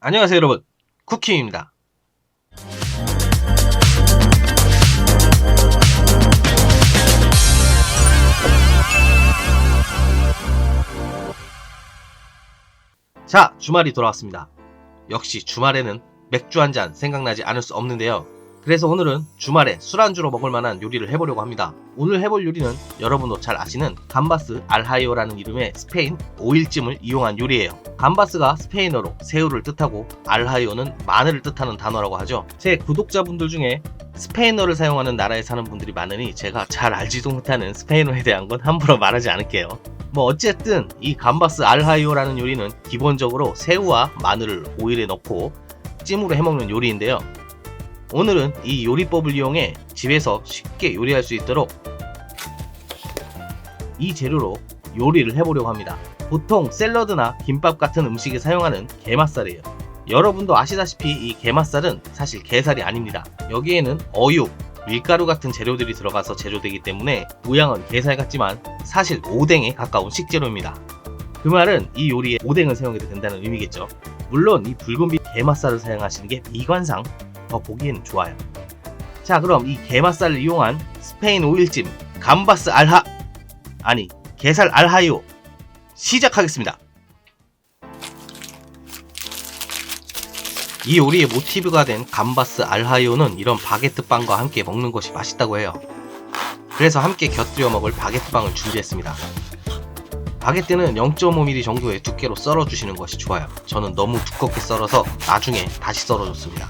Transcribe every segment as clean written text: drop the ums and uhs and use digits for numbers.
안녕하세요 여러분, 쿠키입니다. 자, 주말이 돌아왔습니다. 역시 주말에는 맥주 한잔 생각나지 않을 수 없는데요. 그래서 오늘은 주말에 술안주로 먹을 만한 요리를 해보려고 합니다. 오늘 해볼 요리는 여러분도 잘 아시는 감바스 알하이오라는 이름의 스페인 오일찜을 이용한 요리예요. 감바스가 스페인어로 새우를 뜻하고 알하이오는 마늘을 뜻하는 단어라고 하죠. 제 구독자분들 중에 스페인어를 사용하는 나라에 사는 분들이 많으니 제가 잘 알지도 못하는 스페인어에 대한 건 함부로 말하지 않을게요. 어쨌든 이 감바스 알하이오라는 요리는 기본적으로 새우와 마늘을 오일에 넣고 찜으로 해먹는 요리인데요. 오늘은 이 요리법을 이용해 집에서 쉽게 요리할 수 있도록 이 재료로 요리를 해보려고 합니다. 보통 샐러드나 김밥 같은 음식에 사용하는 게맛살이에요. 여러분도 아시다시피 이 게맛살은 사실 게살이 아닙니다. 여기에는 어육, 밀가루 같은 재료들이 들어가서 제조되기 때문에 모양은 게살 같지만 사실 오뎅에 가까운 식재료입니다. 그 말은 이 요리에 오뎅을 사용해도 된다는 의미겠죠. 물론 이 붉은빛 게맛살을 사용하시는 게 미관상 더 보기에는 좋아요. 자, 그럼 이 게맛살을 이용한 스페인 오일찜 감바스 게살 알하이오 시작하겠습니다. 이 요리의 모티브가 된 감바스 알하이오는 이런 바게트 빵과 함께 먹는 것이 맛있다고 해요. 그래서 함께 곁들여 먹을 바게트 빵을 준비했습니다. 바게트는 0.5mm 정도의 두께로 썰어 주시는 것이 좋아요. 저는 너무 두껍게 썰어서 나중에 다시 썰어 줬습니다.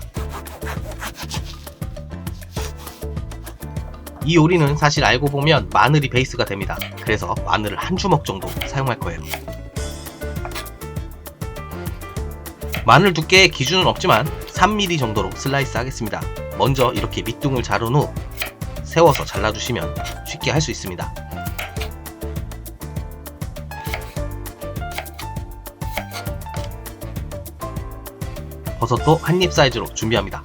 이 요리는 사실 알고 보면 마늘이 베이스가 됩니다. 그래서 마늘을 한 주먹 정도 사용할 거예요. 마늘 두께의 기준은 없지만 3mm 정도로 슬라이스 하겠습니다. 먼저 이렇게 밑둥을 자른 후 세워서 잘라주시면 쉽게 할 수 있습니다. 버섯도 한입 사이즈로 준비합니다.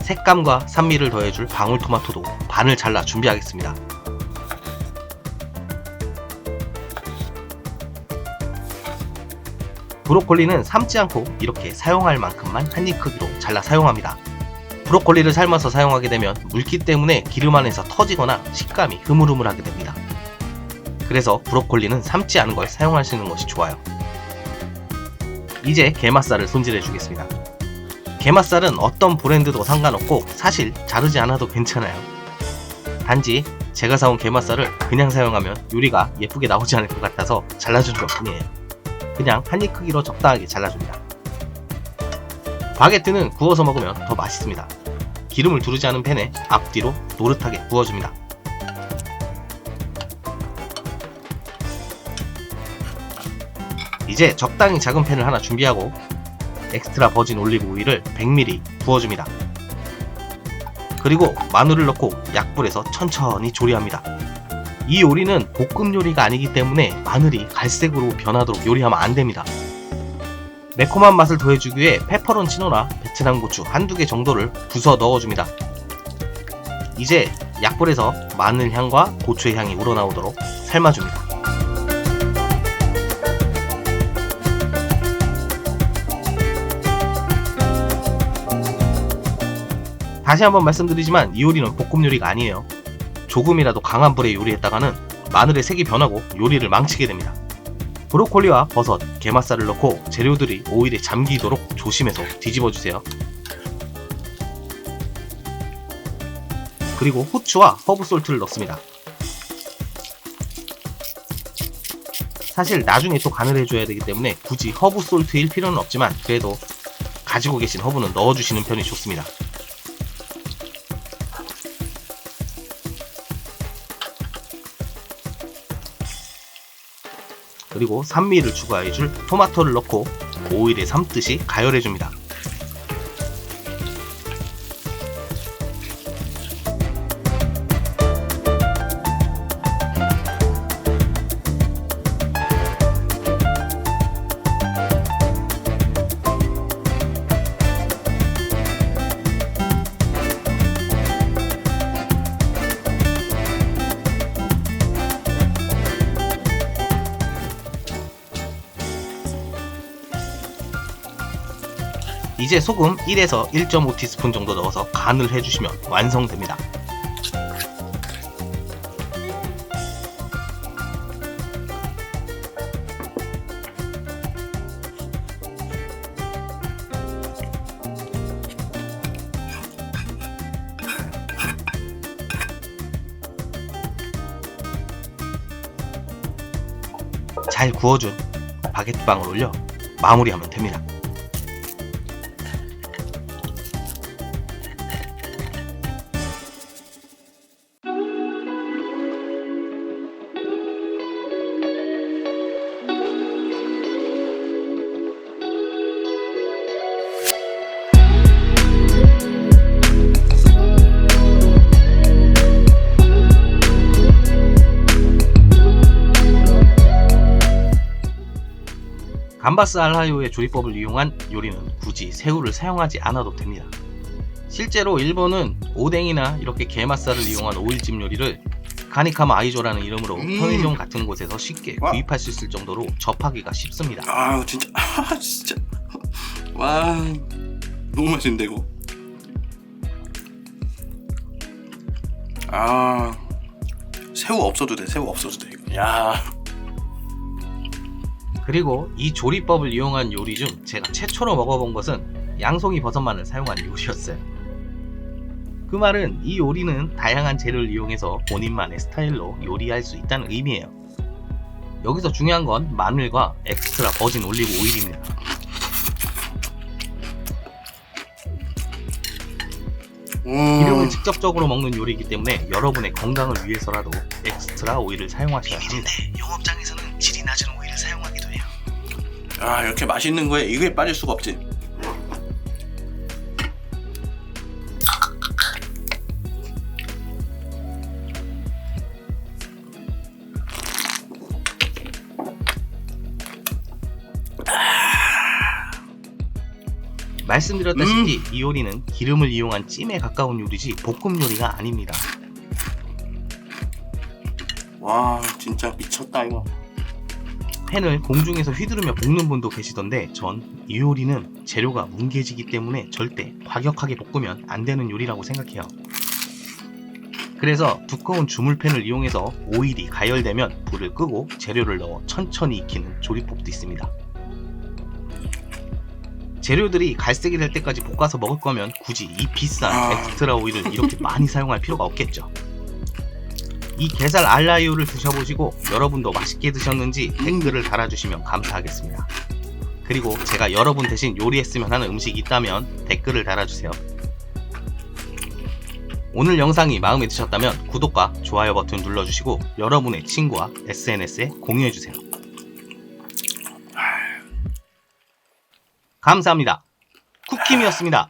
색감과 산미를 더해줄 방울토마토도 반을 잘라 준비하겠습니다. 브로콜리는 삶지 않고 이렇게 사용할 만큼만 한입 크기로 잘라 사용합니다. 브로콜리를 삶아서 사용하게 되면 물기 때문에 기름 안에서 터지거나 식감이 흐물흐물하게 됩니다. 그래서 브로콜리는 삶지 않은 걸 사용하시는 것이 좋아요. 이제 게맛살을 손질해 주겠습니다. 게맛살은 어떤 브랜드도 상관없고 사실 자르지 않아도 괜찮아요. 단지 제가 사온 게맛살을 그냥 사용하면 요리가 예쁘게 나오지 않을 것 같아서 잘라주는 것 뿐이에요. 그냥 한입 크기로 적당하게 잘라줍니다. 바게트는 구워서 먹으면 더 맛있습니다. 기름을 두르지 않은 팬에 앞뒤로 노릇하게 구워줍니다. 이제 적당히 작은 팬을 하나 준비하고 엑스트라 버진 올리브 오일을 100ml 부어줍니다. 그리고 마늘을 넣고 약불에서 천천히 조리합니다. 이 요리는 볶음 요리가 아니기 때문에 마늘이 갈색으로 변하도록 요리하면 안됩니다. 매콤한 맛을 더해주기 위해 페퍼론치노나 베트남 고추 한두 개 정도를 부숴 넣어줍니다. 이제 약불에서 마늘 향과 고추의 향이 우러나오도록 삶아줍니다. 다시 한번 말씀드리지만 이 요리는 볶음 요리가 아니에요. 조금이라도 강한 불에 요리했다가는 마늘의 색이 변하고 요리를 망치게 됩니다. 브로콜리와 버섯, 게맛살을 넣고 재료들이 오일에 잠기도록 조심해서 뒤집어주세요. 그리고 후추와 허브솔트를 넣습니다. 사실 나중에 또 간을 해줘야 되기 때문에 굳이 허브솔트일 필요는 없지만 그래도 가지고 계신 허브는 넣어주시는 편이 좋습니다. 그리고 산미를 추가해줄 토마토를 넣고 오일에 삶듯이 가열해줍니다. 이제 소금 1에서 1.5티스푼 정도 넣어서 간을 해주시면 완성됩니다. 잘 구워준 바게트빵을 올려 마무리하면 됩니다. 감바스 알라요의 조리법을 이용한 요리는 굳이 새우를 사용하지 않아도 됩니다. 실제로 일본은 오뎅이나 이렇게 게맛살을 이용한 오일찜 요리를 카니카마 아이조라는 이름으로 편의점 같은 곳에서 쉽게 구입할 수 있을 정도로 접하기가 쉽습니다. 아 진짜 진짜 와 너무 맛있는데 이거. 아 새우 없어도 돼. 새우 없어도 돼 이거. 야. 그리고 이 조리법을 이용한 요리 중 제가 최초로 먹어본 것은 양송이 버섯만을 사용한 요리였어요. 그 말은 이 요리는 다양한 재료를 이용해서 본인만의 스타일로 요리할 수 있다는 의미예요. 여기서 중요한 건 마늘과 엑스트라 버진 올리브 오일입니다. 기름을 직접적으로 먹는 요리이기 때문에 여러분의 건강을 위해서라도 엑스트라 오일을 사용하셔야 합니다. 영업장에서는 질이 낮은 오일을 사용하기도 해요. 아 이렇게 맛있는 거에 이게 빠질 수가 없지. 말씀드렸다시피 이 요리는 기름을 이용한 찜에 가까운 요리지 볶음 요리가 아닙니다. 와 진짜 미쳤다 이거. 팬을 공중에서 휘두르며 볶는 분도 계시던데 전 이 요리는 재료가 뭉개지기 때문에 절대 과격하게 볶으면 안 되는 요리라고 생각해요. 그래서 두꺼운 주물팬을 이용해서 오일이 가열되면 불을 끄고 재료를 넣어 천천히 익히는 조리법도 있습니다. 재료들이 갈색이 될 때까지 볶아서 먹을 거면 굳이 이 비싼 엑스트라 오일을 이렇게 많이 사용할 필요가 없겠죠. 이 게살 알라요를 드셔보시고 여러분도 맛있게 드셨는지 댓글을 달아주시면 감사하겠습니다. 그리고 제가 여러분 대신 요리했으면 하는 음식이 있다면 댓글을 달아주세요. 오늘 영상이 마음에 드셨다면 구독과 좋아요 버튼 눌러주시고 여러분의 친구와 SNS에 공유해주세요. 감사합니다. 쿠킴이었습니다.